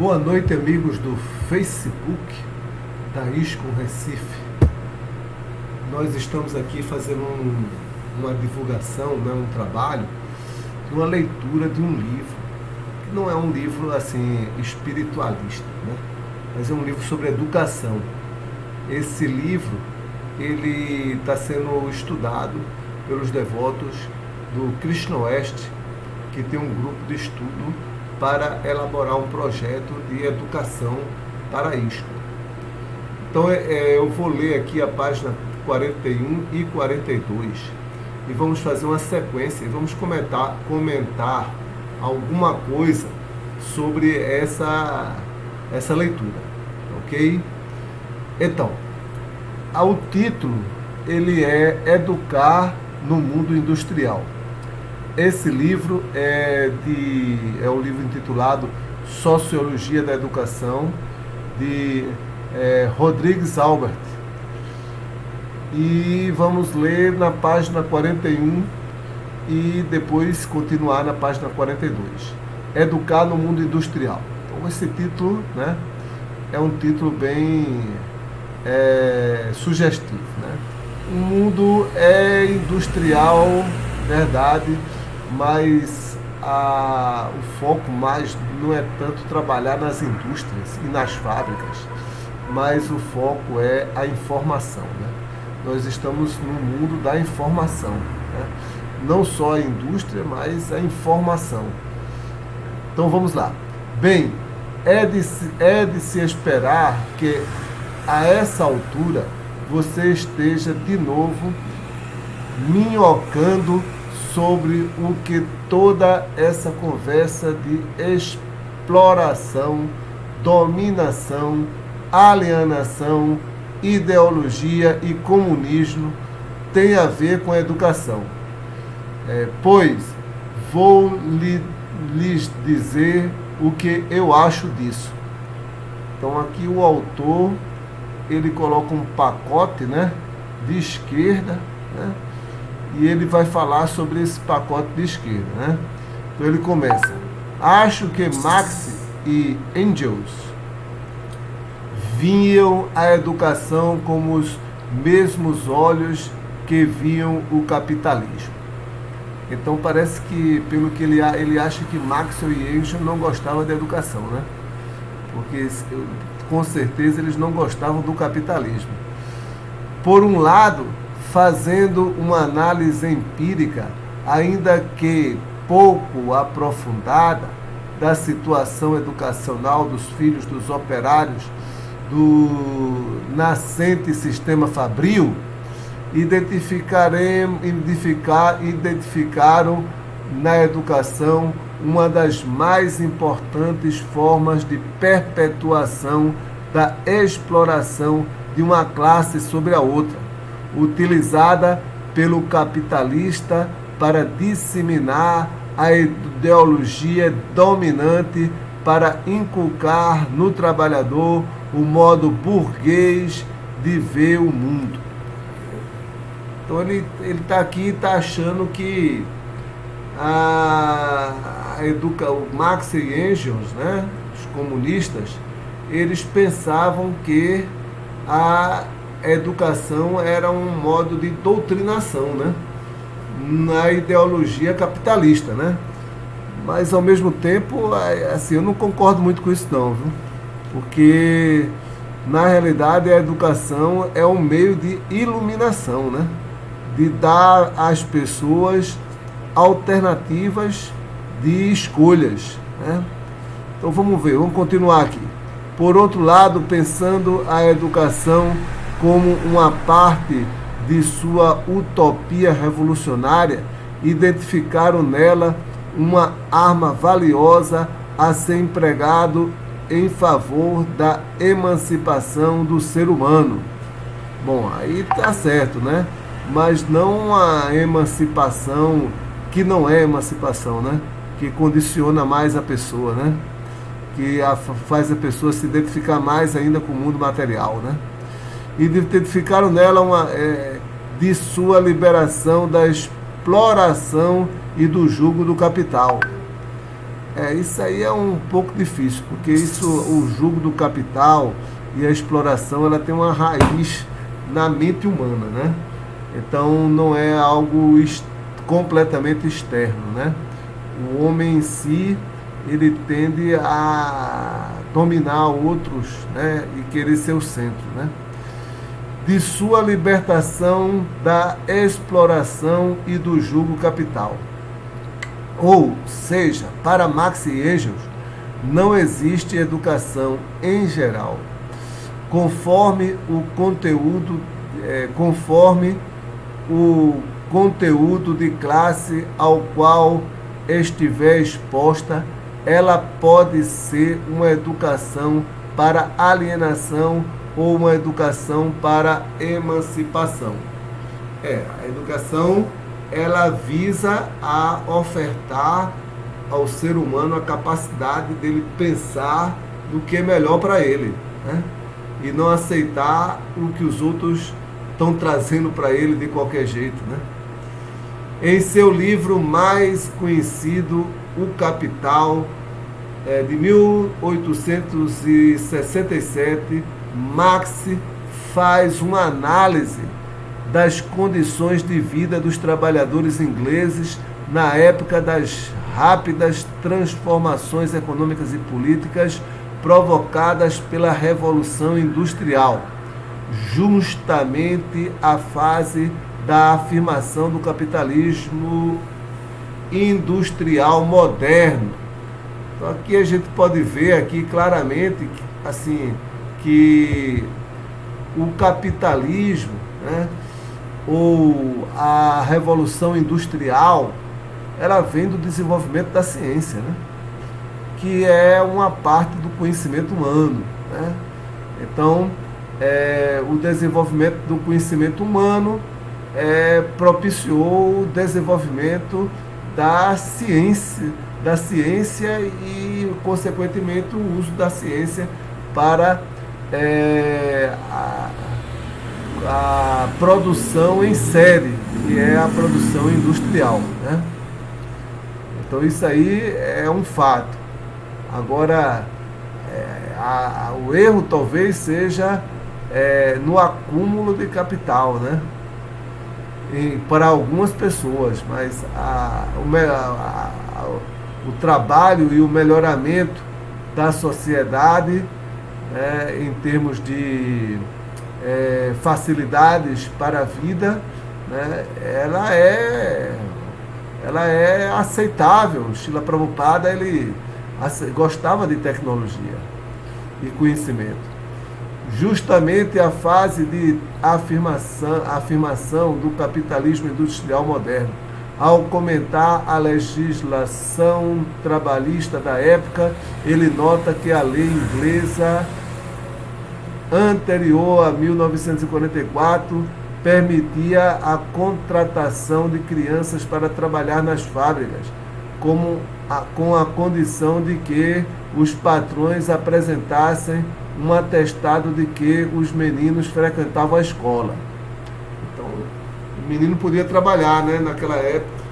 Boa noite, amigos do Facebook da ISCOM Recife. Nós estamos aqui fazendo uma divulgação, né, um trabalho, uma leitura de um livro, que não é um livro assim espiritualista, né, mas é um livro sobre educação. Esse livro ele está sendo estudado pelos devotos do Krishna Oeste, que tem um grupo de estudo para elaborar um projeto de educação para isto. Então eu vou ler aqui a página 41 e 42 e vamos fazer uma sequência e vamos comentar alguma coisa sobre essa leitura, ok? Então, o título ele é Educar no Mundo Industrial. Esse livro é um livro intitulado Sociologia da Educação, de Rodrigues Albert. E vamos ler na página 41 e depois continuar na página 42. Educar no Mundo Industrial. Então esse título, né, é um título bem sugestivo, né? O mundo é industrial, verdade, mas o foco mais não é tanto trabalhar nas indústrias e nas fábricas, mas o foco é a informação, né? Nós estamos no mundo da informação, né? Não só a indústria, mas a informação. Então vamos lá. Bem, é de se esperar que a essa altura você esteja de novo minhocando sobre o que toda essa conversa de exploração, dominação, alienação, ideologia e comunismo tem a ver com a educação. Pois vou lhes dizer o que eu acho disso. Então aqui o autor ele coloca um pacote, né, de esquerda, né? E ele vai falar sobre esse pacote de esquerda, né? Então ele começa: acho que Marx e Engels viam a educação como os mesmos olhos que viam o capitalismo. Então parece que, pelo que ele acha que Marx e Engels não gostavam da educação, né? Porque com certeza eles não gostavam do capitalismo. Por um lado, fazendo uma análise empírica, ainda que pouco aprofundada, da situação educacional dos filhos dos operários do nascente sistema fabril, identificaram na educação uma das mais importantes formas de perpetuação da exploração de uma classe sobre a outra, utilizada pelo capitalista para disseminar a ideologia dominante, para inculcar no trabalhador o modo burguês de ver o mundo. Então ele está aqui, está achando que o Marx e Engels, né, os comunistas, eles pensavam que a educação era um modo de doutrinação, né, na ideologia capitalista, né? Mas ao mesmo tempo, assim, eu não concordo muito com isso não, viu? Porque na realidade a educação é um meio de iluminação, né? De dar às pessoas alternativas de escolhas, né? Então vamos ver, vamos continuar aqui. Por outro lado, pensando a educação como uma parte de sua utopia revolucionária, identificaram nela uma arma valiosa a ser empregado em favor da emancipação do ser humano. Bom, aí tá certo, né? Mas não a emancipação que não é emancipação, né? Que condiciona mais a pessoa, né? Que faz a pessoa se identificar mais ainda com o mundo material, né? E identificaram nela de sua liberação da exploração e do jugo do capital. Isso aí é um pouco difícil, porque isso, o jugo do capital e a exploração, ela tem uma raiz na mente humana, né? Então não é algo completamente externo, né? O homem em si, ele tende a dominar outros, né? E querer ser o centro, né? De sua libertação da exploração e do jugo capital. Ou seja, para Marx e Engels, não existe educação em geral, conforme o conteúdo de classe ao qual estiver exposta. Ela pode ser uma educação para alienação ou uma educação para emancipação. A educação, ela visa a ofertar ao ser humano a capacidade dele pensar no que é melhor para ele, né? E não aceitar o que os outros estão trazendo para ele de qualquer jeito, né? Em seu livro mais conhecido, O Capital, de 1867, Marx faz uma análise das condições de vida dos trabalhadores ingleses na época das rápidas transformações econômicas e políticas provocadas pela Revolução Industrial, justamente a fase da afirmação do capitalismo industrial moderno. Então aqui a gente pode ver aqui claramente assim, que o capitalismo, né, ou a revolução industrial, ela vem do desenvolvimento da ciência, né, que é uma parte do conhecimento humano, né? Então, o desenvolvimento do conhecimento humano propiciou o desenvolvimento da ciência e, consequentemente, o uso da ciência para a produção em série, que é a produção industrial, né? Então isso aí é um fato. Agora, o erro talvez seja no acúmulo de capital, né? Para algumas pessoas, mas o trabalho e o melhoramento da sociedade, em termos de facilidades para a vida, né, ela é aceitável. Srila Prabhupada, ele gostava de tecnologia e conhecimento. Justamente a fase de afirmação do capitalismo industrial moderno, ao comentar a legislação trabalhista da época, ele nota que a lei inglesa anterior a 1944 permitia a contratação de crianças para trabalhar nas fábricas, com a condição de que os patrões apresentassem um atestado de que os meninos frequentavam a escola. Então, o menino podia trabalhar, né, naquela época,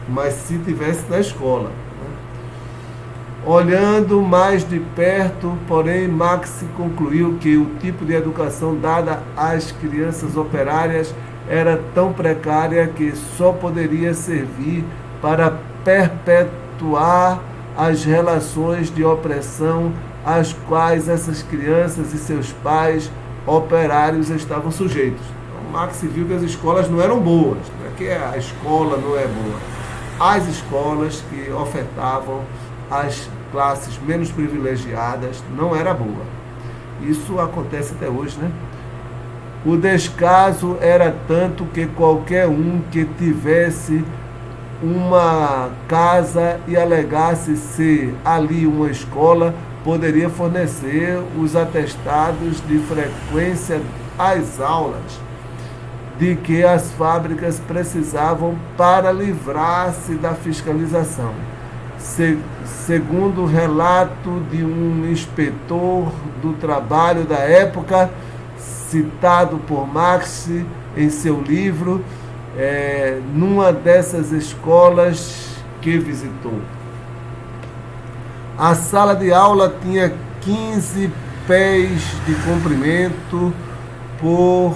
mas se tivesse na escola. Olhando mais de perto, porém, Marx concluiu que o tipo de educação dada às crianças operárias era tão precária que só poderia servir para perpetuar as relações de opressão às quais essas crianças e seus pais operários estavam sujeitos. Então, Marx viu que as escolas não eram boas, não é que a escola não é boa. As escolas que ofertavam as classes menos privilegiadas não era boa. Isso acontece até hoje, né? O descaso era tanto que qualquer um que tivesse uma casa e alegasse ser ali uma escola poderia fornecer os atestados de frequência às aulas de que as fábricas precisavam para livrar-se da fiscalização. Segundo o relato de um inspetor do trabalho da época, citado por Marx em seu livro, numa dessas escolas que visitou. A sala de aula tinha 15 pés de comprimento por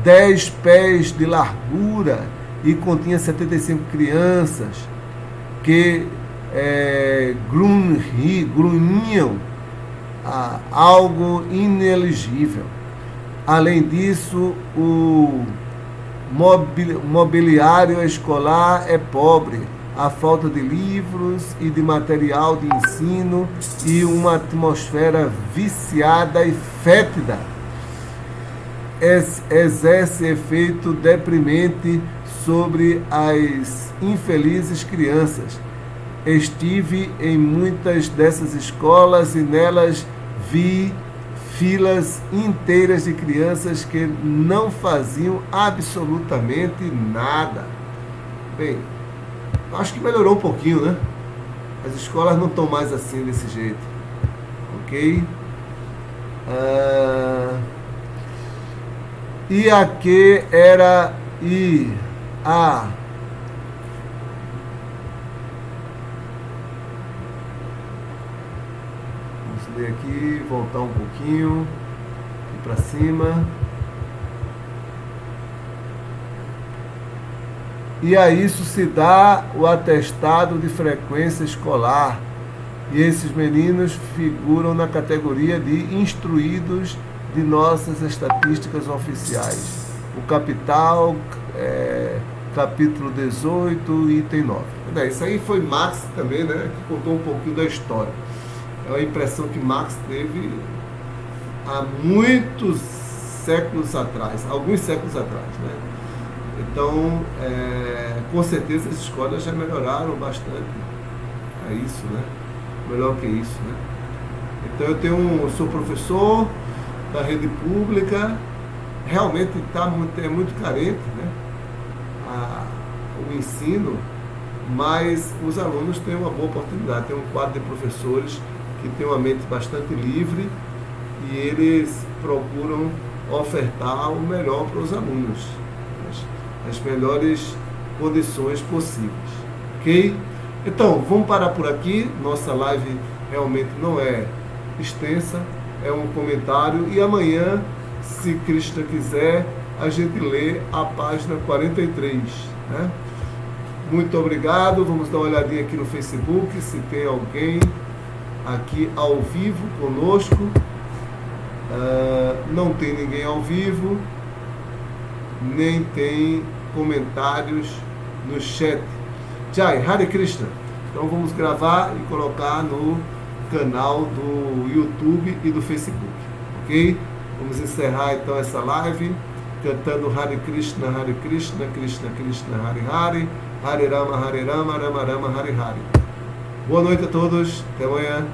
10 pés de largura e continha 75 crianças que grunhiam algo ineligível. Além disso, o mobiliário escolar é pobre, a falta de livros e de material de ensino e uma atmosfera viciada e fétida exerce efeito deprimente sobre as infelizes crianças. Estive em muitas dessas escolas e nelas vi filas inteiras de crianças que não faziam absolutamente nada. Bem, acho que melhorou um pouquinho, né? As escolas não estão mais assim, desse jeito. Ok? E aqui era vamos ler aqui, voltar um pouquinho aqui para cima. E a isso se dá o atestado de frequência escolar. E esses meninos figuram na categoria de instruídos de nossas estatísticas oficiais. O capital, capítulo 18, item 9. Isso aí foi Marx também, né, que contou um pouquinho da história. É uma impressão que Marx teve há muitos séculos atrás, alguns séculos atrás, né? Então, com certeza as escolas já melhoraram bastante. É isso, né? Melhor que isso, né? Então eu sou professor da rede pública, realmente é muito carente, né? O ensino, mas os alunos têm uma boa oportunidade, tem um quadro de professores que tem uma mente bastante livre e eles procuram ofertar o melhor para os alunos, as melhores condições possíveis, ok? Então, vamos parar por aqui, nossa live realmente não é extensa, é um comentário, e amanhã, se Krishna quiser, a gente lê a página 43, né? Muito obrigado, vamos dar uma olhadinha aqui no Facebook, se tem alguém aqui ao vivo conosco. Não tem ninguém ao vivo, nem tem comentários no chat. Jai, Hare Krishna. Então vamos gravar e colocar no canal do YouTube e do Facebook, ok? Vamos encerrar então essa live cantando Hare Krishna, Krishna Krishna, Hare Hare, Hare Rama, Rama Rama, Hare Hare. Boa noite a todos, até amanhã.